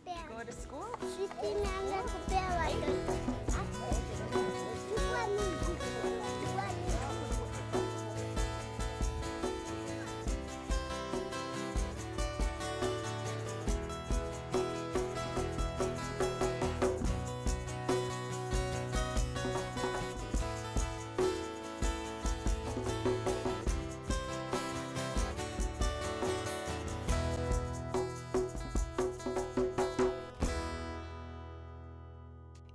Go to school?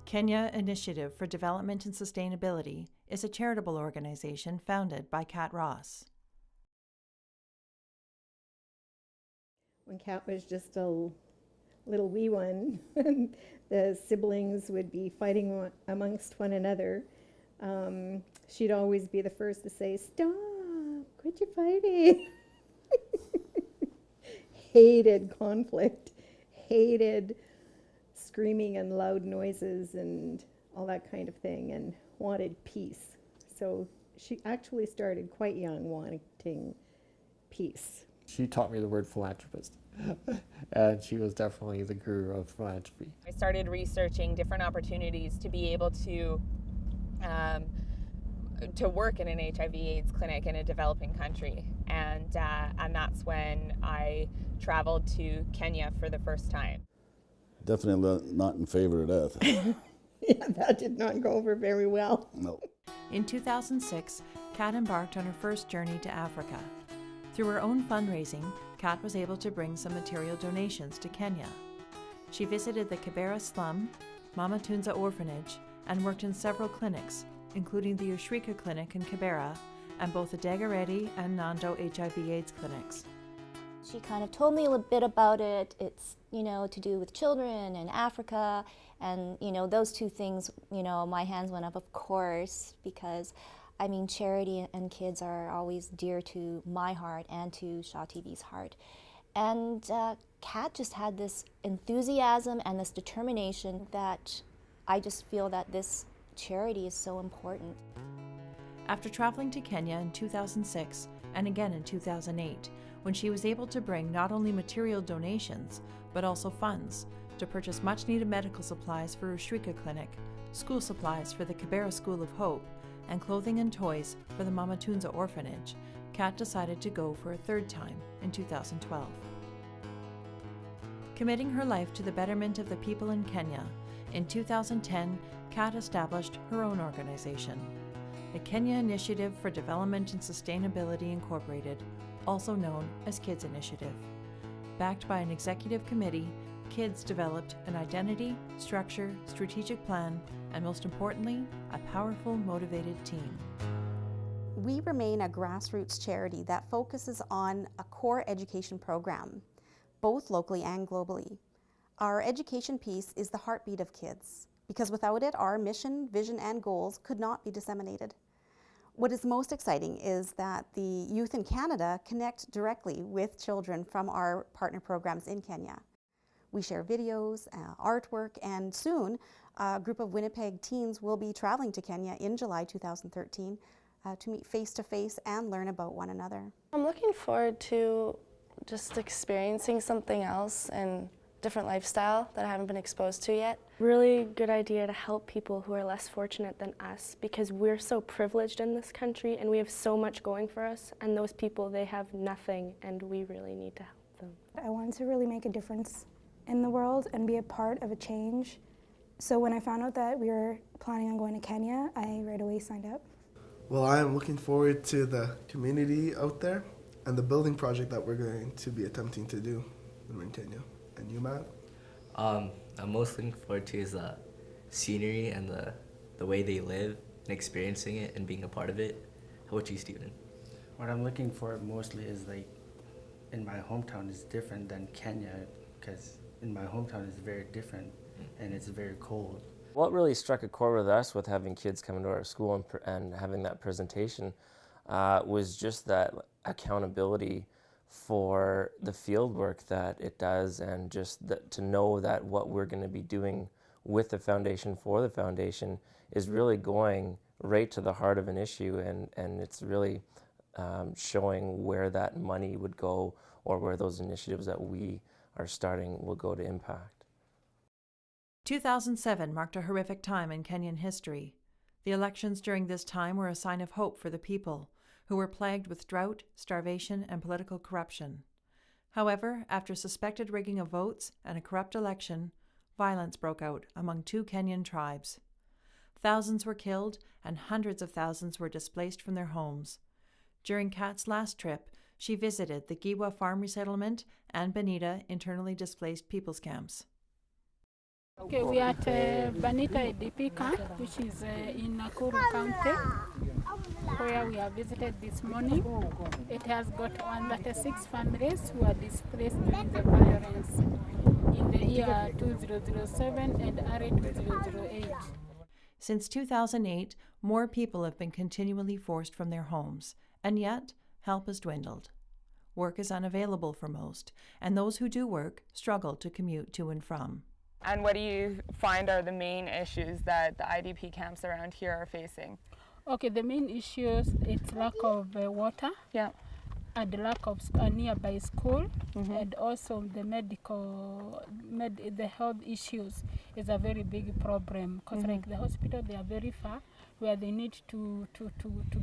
Kenya Initiative for Development and Sustainability is a charitable organization founded by Kat Ross. When Kat was just a little wee one, the siblings would be fighting amongst one another. She'd always be the first to say, "Stop, quit your fighting." Hated conflict, hated screaming and loud noises and all that kind of thing, and wanted peace. So she actually started quite young wanting peace. She taught me the word philanthropist, and she was definitely the guru of philanthropy. I started researching different opportunities to be able to work in an HIV/AIDS clinic in a developing country, and that's when I traveled to Kenya for the first time. Definitely not in favor of that. Yeah, that did not go over very well. No. In 2006, Kat embarked on her first journey to Africa. Through her own fundraising, Kat was able to bring some material donations to Kenya. She visited the Kibera slum, Mama Tunza orphanage, and worked in several clinics, including the Ushrika clinic in Kibera and both the Dagoretti and Nando HIV/AIDS clinics. She kind of told me a little bit about it. It's, to do with children and Africa, and, those two things, my hands went up, of course, because, charity and kids are always dear to my heart and to Shaw TV's heart. And Kat just had this enthusiasm and this determination that I just feel that this charity is so important. After traveling to Kenya in 2006 and again in 2008, when she was able to bring not only material donations, but also funds to purchase much-needed medical supplies for Ushrika Clinic, school supplies for the Kibera School of Hope, and clothing and toys for the Mama Tunza Orphanage, Kat decided to go for a third time in 2012. Committing her life to the betterment of the people in Kenya, in 2010, Kat established her own organization, the Kenya Initiative for Development and Sustainability Incorporated, also known as KIDS Initiative. Backed by an executive committee, KIDS developed an identity, structure, strategic plan, and most importantly, a powerful, motivated team. We remain a grassroots charity that focuses on a core education program, both locally and globally. Our education piece is the heartbeat of KIDS, because without it, our mission, vision, and goals could not be disseminated. What is most exciting is that the youth in Canada connect directly with children from our partner programs in Kenya. We share videos, artwork, and soon a group of Winnipeg teens will be traveling to Kenya in July 2013 to meet face-to-face and learn about one another. I'm looking forward to just experiencing something else and different lifestyle that I haven't been exposed to yet. Really good idea to help people who are less fortunate than us, because we're so privileged in this country and we have so much going for us, and those people, they have nothing, and we really need to help them. I wanted to really make a difference in the world and be a part of a change. So when I found out that we were planning on going to Kenya, I right away signed up. Well, I am looking forward to the community out there and the building project that we're going to be attempting to do when we're in Kenya. And you, Matt? I'm most looking forward to is the scenery and the way they live and experiencing it and being a part of it. How about you, Steven? What I'm looking for mostly is, like, in my hometown is different than Kenya, because in my hometown it's very different and it's very cold. What really struck a chord with us with having kids come into our school and having that presentation was just that accountability for the field work that it does, and just that to know that what we're going to be doing with the foundation for the foundation is really going right to the heart of an issue, and it's really showing where that money would go or where those initiatives that we are starting will go to impact. 2007 marked a horrific time in Kenyan history. The elections during this time were a sign of hope for the people, who were plagued with drought, starvation, and political corruption. However, after suspected rigging of votes and a corrupt election, violence broke out among 2 Kenyan tribes. Thousands were killed and hundreds of thousands were displaced from their homes. During Kat's last trip, she visited the Giwa Farm Resettlement and Benita internally displaced people's camps. Okay, we are at Benita IDP camp, which is in Nakuru County, where we have visited this morning. It has got 136 families who are displaced during the violence in the year 2007 and early 2008. Since 2008, more people have been continually forced from their homes, and yet help has dwindled. Work is unavailable for most, and those who do work struggle to commute to and from. And what do you find are the main issues that the IDP camps around here are facing? Okay, the main issues, it's lack of water. Yeah. And the lack of a nearby school, and also the the health issues is a very big problem, because like the hospital, they are very far, where they need to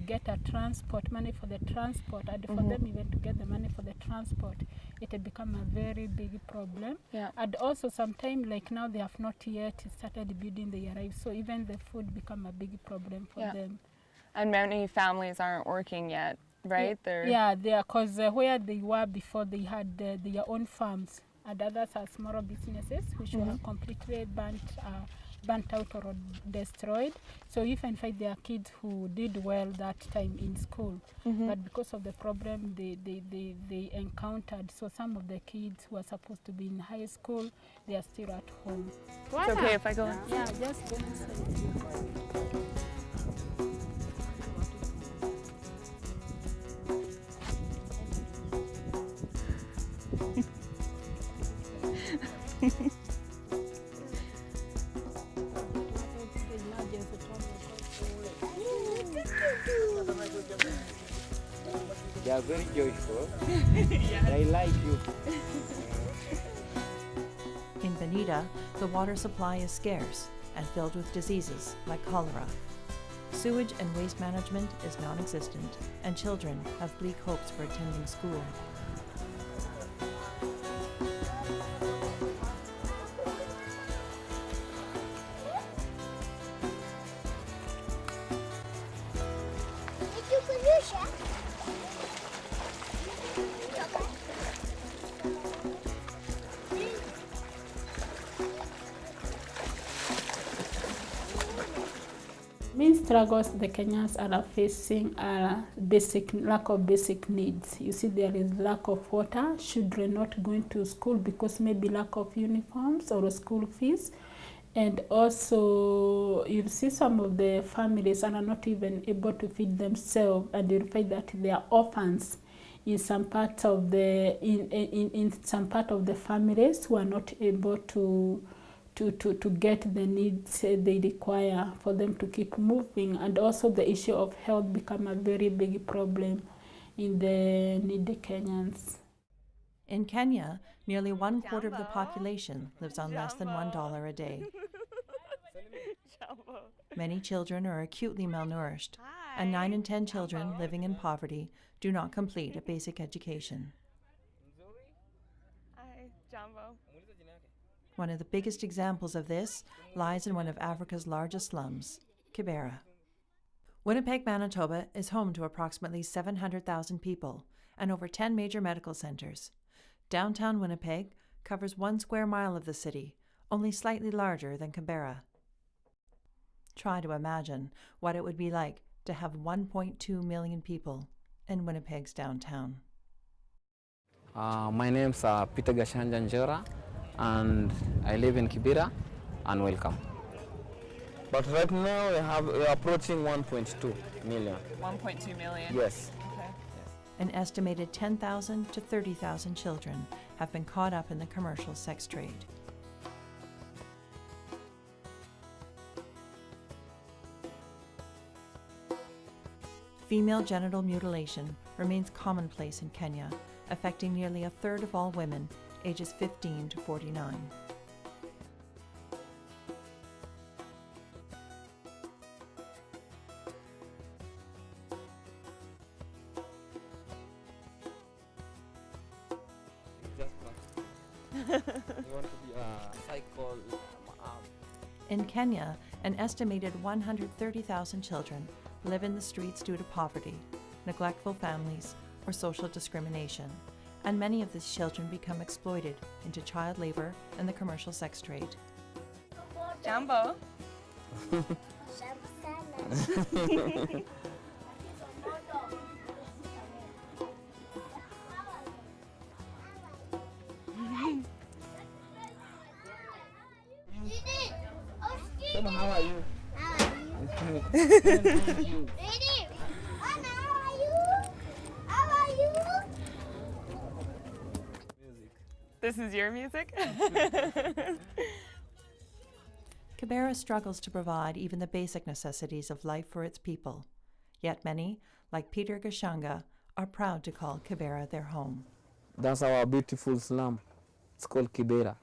get a transport, money for the transport, and for them even to get the money for the transport, it had become a very big problem. Yeah. And also sometimes, like now, they have not yet started building the arrive, so even the food become a big problem for them. And many families aren't working yet, right? Yeah, they are, because where they were before, they had their own farms, and others are smaller businesses which were completely burnt out or destroyed. So you can find their kids who did well that time in school, but because of the problem they encountered, so some of the kids who are supposed to be in high school, they are still at home. It's okay if I go? Yeah, just go inside. They are very joyful. They like you. In Benita, the water supply is scarce and filled with diseases like cholera. Sewage and waste management is non-existent, and children have bleak hopes for attending school. Main struggles the Kenyans are facing are lack of basic needs. You see, there is lack of water, children not going to school because maybe lack of uniforms or school fees. And also, you'll see some of the families are not even able to feed themselves, and you'll find that they are orphans in some part of the in some part of the families who are not able to get the needs they require for them to keep moving. And also the issue of health become a very big problem in the needy Kenyans. In Kenya, nearly 1/4 of the population lives on less than $1 a day. Many children are acutely malnourished, and 9 in 10 children living in poverty do not complete a basic education. Hi, Jumbo. One of the biggest examples of this lies in one of Africa's largest slums, Kibera. Winnipeg, Manitoba is home to approximately 700,000 people and over 10 major medical centers. Downtown Winnipeg covers 1 square mile of the city, only slightly larger than Kibera. Try to imagine what it would be like to have 1.2 million people in Winnipeg's downtown. My name's Peter Gashanja Njera, and I live in Kibera, and welcome. But right now we're approaching 1.2 million. 1.2 million? Yes. Okay. An estimated 10,000 to 30,000 children have been caught up in the commercial sex trade. Female genital mutilation remains commonplace in Kenya, affecting nearly 1/3 of all women ages 15 to 49. want to be a cycle. In Kenya, an estimated 130,000 children live in the streets due to poverty, neglectful families, or social discrimination, and many of these children become exploited into child labor and the commercial sex trade. Jambo. Sema, how are you? This is your music? Kibera struggles to provide even the basic necessities of life for its people. Yet many, like Peter Gashanga, are proud to call Kibera their home. That's our beautiful slum. It's called Kibera.